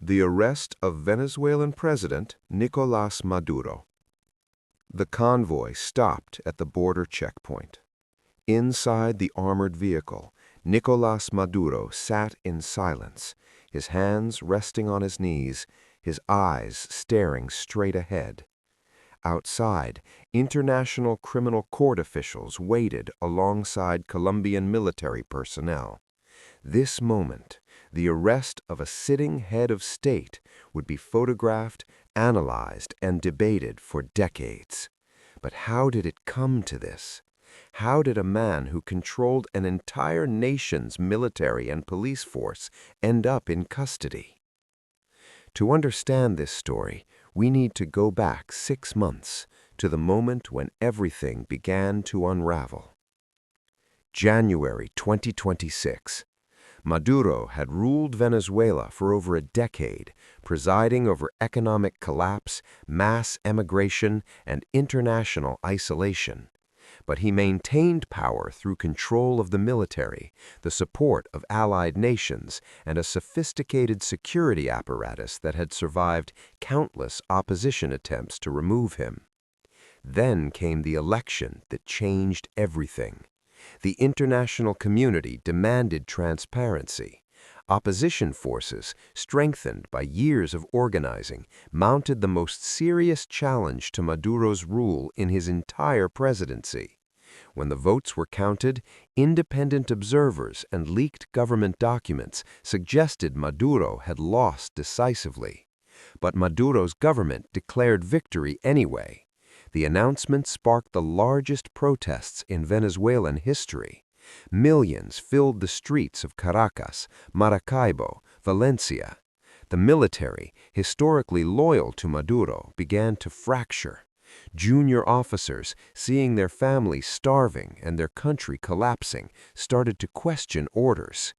The arrest of Venezuelan President Nicolás Maduro. The convoy stopped at the border checkpoint. Inside the armored vehicle, Nicolás Maduro sat in silence, his hands resting on his knees, his eyes staring straight ahead. Outside, international criminal court officials waited alongside Colombian military personnel. This moment, the arrest of a sitting head of state, would be photographed, analyzed, and debated for decades. But how did it come to this? How did a man who controlled an entire nation's military and police force end up in custody? To understand this story, we need to go back 6 months to the moment when everything began to unravel. January 2026. Maduro had ruled Venezuela for over a decade, presiding over economic collapse, mass emigration, and international isolation. But he maintained power through control of the military, the support of allied nations, and a sophisticated security apparatus that had survived countless opposition attempts to remove him. Then came the election that changed everything. The international community demanded transparency. Opposition forces, strengthened by years of organizing, mounted the most serious challenge to Maduro's rule in his entire presidency. When the votes were counted, independent observers and leaked government documents suggested Maduro had lost decisively. But Maduro's government declared victory anyway. The announcement sparked the largest protests in Venezuelan history. Millions filled the streets of Caracas, Maracaibo, Valencia. The military, historically loyal to Maduro, began to fracture. Junior officers, seeing their families starving and their country collapsing, started to question orders.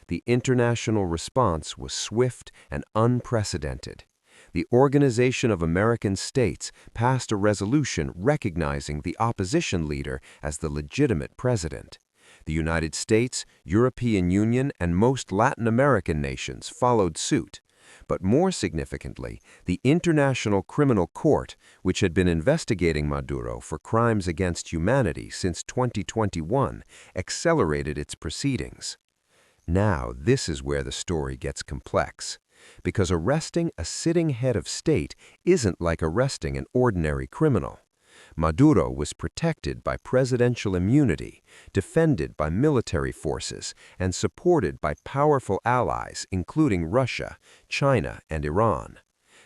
The international response was swift and unprecedented. The Organization of American States passed a resolution recognizing the opposition leader as the legitimate president. The United States, European Union, and most Latin American nations followed suit. But more significantly, the International Criminal Court, which had been investigating Maduro for crimes against humanity since 2021, accelerated its proceedings. Now, this is where the story gets complex. Because arresting a sitting head of state isn't like arresting an ordinary criminal. Maduro was protected by presidential immunity, defended by military forces, and supported by powerful allies including Russia, China, and Iran.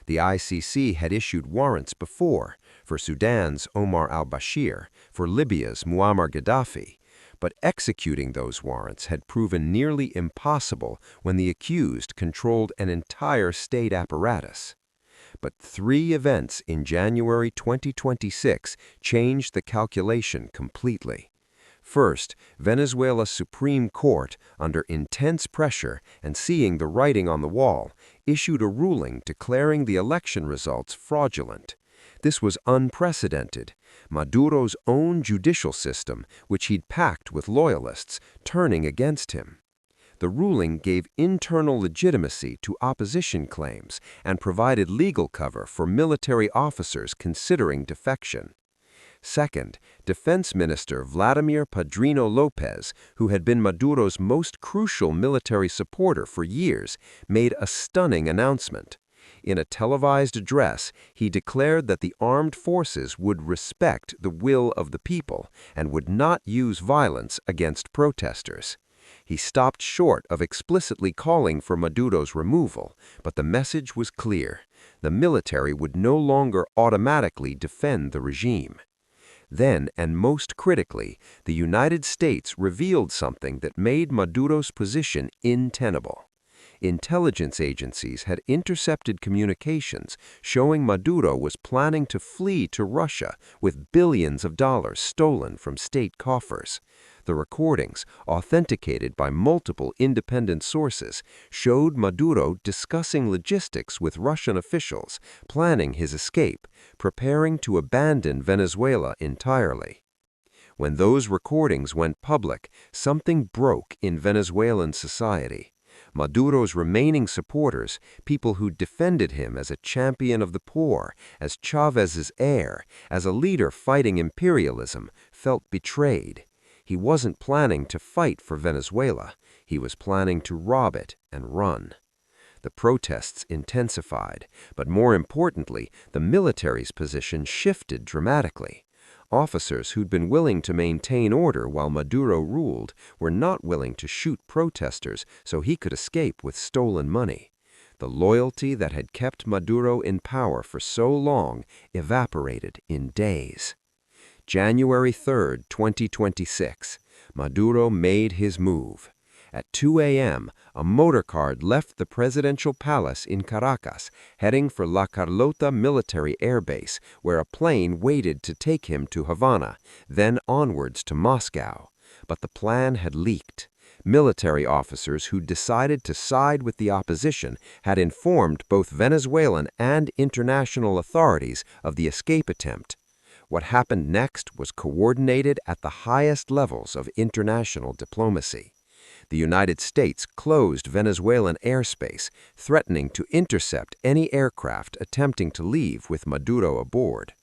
The ICC had issued warrants before, for Sudan's Omar al-Bashir, for Libya's Muammar Gaddafi. But executing those warrants had proven nearly impossible when the accused controlled an entire state apparatus. But 3 events in January 2026 changed the calculation completely. First, Venezuela's Supreme Court, under intense pressure and seeing the writing on the wall, issued a ruling declaring the election results fraudulent. This was unprecedented. Maduro's own judicial system, which he'd packed with loyalists, turning against him. The ruling gave internal legitimacy to opposition claims and provided legal cover for military officers considering defection. Second, Defense Minister Vladimir Padrino Lopez, who had been Maduro's most crucial military supporter for years, made a stunning announcement. In a televised address, he declared that the armed forces would respect the will of the people and would not use violence against protesters. He stopped short of explicitly calling for Maduro's removal, but the message was clear. The military would no longer automatically defend the regime. Then, and most critically, the United States revealed something that made Maduro's position untenable. Intelligence agencies had intercepted communications showing Maduro was planning to flee to Russia with billions of dollars stolen from state coffers. The recordings, authenticated by multiple independent sources, showed Maduro discussing logistics with Russian officials, planning his escape, preparing to abandon Venezuela entirely. When those recordings went public, something broke in Venezuelan society. Maduro's remaining supporters, people who defended him as a champion of the poor, as Chávez's heir, as a leader fighting imperialism, felt betrayed. He wasn't planning to fight for Venezuela. He was planning to rob it and run. The protests intensified, but more importantly, the military's position shifted dramatically. Officers who'd been willing to maintain order while Maduro ruled were not willing to shoot protesters so he could escape with stolen money. The loyalty that had kept Maduro in power for so long evaporated in days. January 3, 2026, Maduro made his move. At 2 a.m., a motorcar left the presidential palace in Caracas, heading for La Carlota military airbase, where a plane waited to take him to Havana, then onwards to Moscow. But the plan had leaked. Military officers who decided to side with the opposition had informed both Venezuelan and international authorities of the escape attempt. What happened next was coordinated at the highest levels of international diplomacy. The United States closed Venezuelan airspace, threatening to intercept any aircraft attempting to leave with Maduro aboard.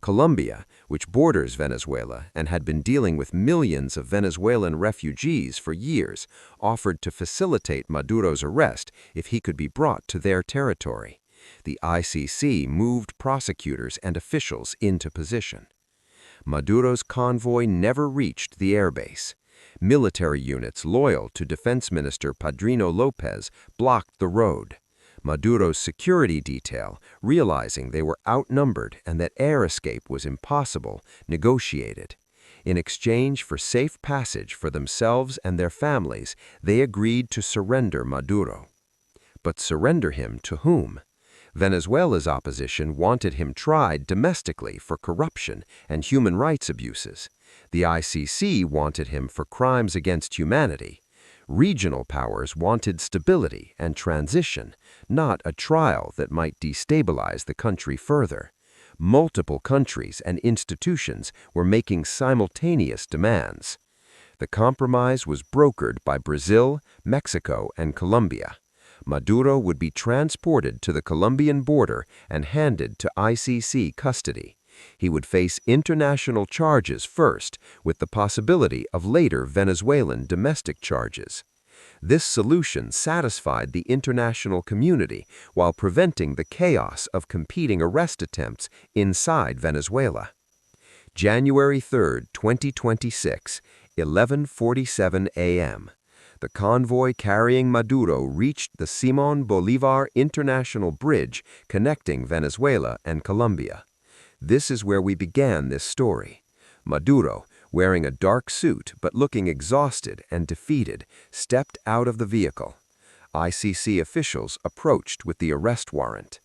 Colombia, which borders Venezuela and had been dealing with millions of Venezuelan refugees for years, offered to facilitate Maduro's arrest if he could be brought to their territory. The ICC moved prosecutors and officials into position. Maduro's convoy never reached the airbase. Military units loyal to Defense Minister Padrino López blocked the road. Maduro's security detail, realizing they were outnumbered and that air escape was impossible, negotiated. In exchange for safe passage for themselves and their families, they agreed to surrender Maduro. But surrender him to whom? Venezuela's opposition wanted him tried domestically for corruption and human rights abuses. The ICC wanted him for crimes against humanity. Regional powers wanted stability and transition, not a trial that might destabilize the country further. Multiple countries and institutions were making simultaneous demands. The compromise was brokered by Brazil, Mexico, and Colombia. Maduro would be transported to the Colombian border and handed to ICC custody. He would face international charges first, with the possibility of later Venezuelan domestic charges. This solution satisfied the international community while preventing the chaos of competing arrest attempts inside Venezuela. January 3, 2026, 11:47 a.m. The convoy carrying Maduro reached the Simón Bolívar International Bridge connecting Venezuela and Colombia. This is where we began this story. Maduro, wearing a dark suit but looking exhausted and defeated, stepped out of the vehicle. ICC officials approached with the arrest warrant.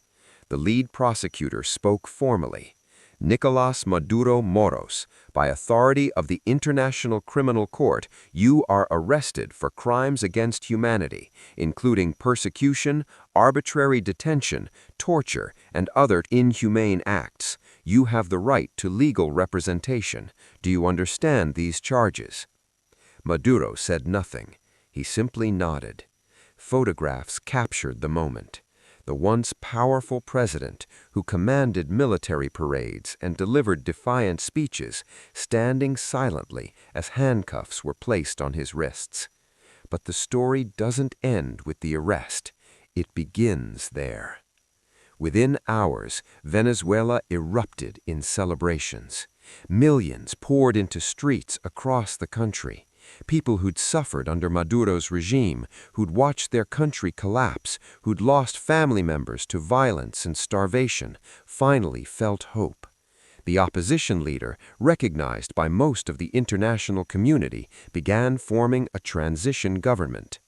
The lead prosecutor spoke formally. Nicolás Maduro Moros, by authority of the International Criminal Court, you are arrested for crimes against humanity, including persecution, arbitrary detention, torture, and other inhumane acts. You have the right to legal representation. Do you understand these charges? Maduro said nothing. He simply nodded. Photographs captured the moment. The once powerful president, who commanded military parades and delivered defiant speeches, standing silently as handcuffs were placed on his wrists. But the story doesn't end with the arrest. It begins there. Within hours, Venezuela erupted in celebrations. Millions poured into streets across the country. People who'd suffered under Maduro's regime, who'd watched their country collapse, who'd lost family members to violence and starvation, finally felt hope. The opposition leader, recognized by most of the international community, began forming a transition government.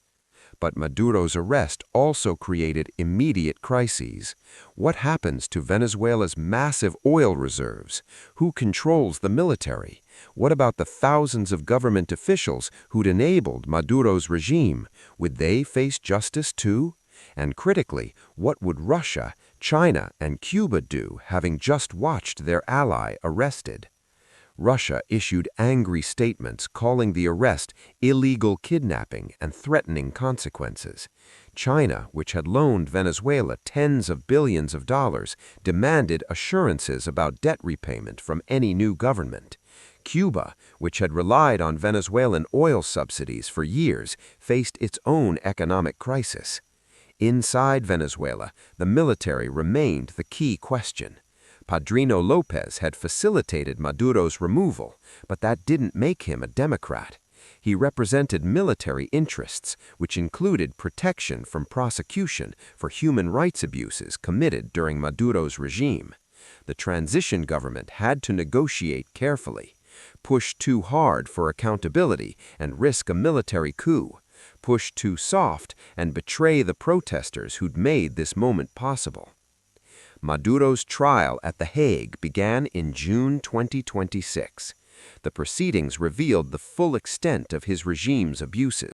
But Maduro's arrest also created immediate crises. What happens to Venezuela's massive oil reserves? Who controls the military? What about the thousands of government officials who'd enabled Maduro's regime? Would they face justice too? And critically, what would Russia, China, and Cuba do, having just watched their ally arrested? Russia issued angry statements calling the arrest illegal kidnapping and threatening consequences. China, which had loaned Venezuela tens of billions of dollars, demanded assurances about debt repayment from any new government. Cuba, which had relied on Venezuelan oil subsidies for years, faced its own economic crisis. Inside Venezuela, the military remained the key question. Padrino López had facilitated Maduro's removal, but that didn't make him a Democrat. He represented military interests, which included protection from prosecution for human rights abuses committed during Maduro's regime. The transition government had to negotiate carefully, push too hard for accountability and risk a military coup, push too soft and betray the protesters who'd made this moment possible. Maduro's trial at The Hague began in June 2026. The proceedings revealed the full extent of his regime's abuses.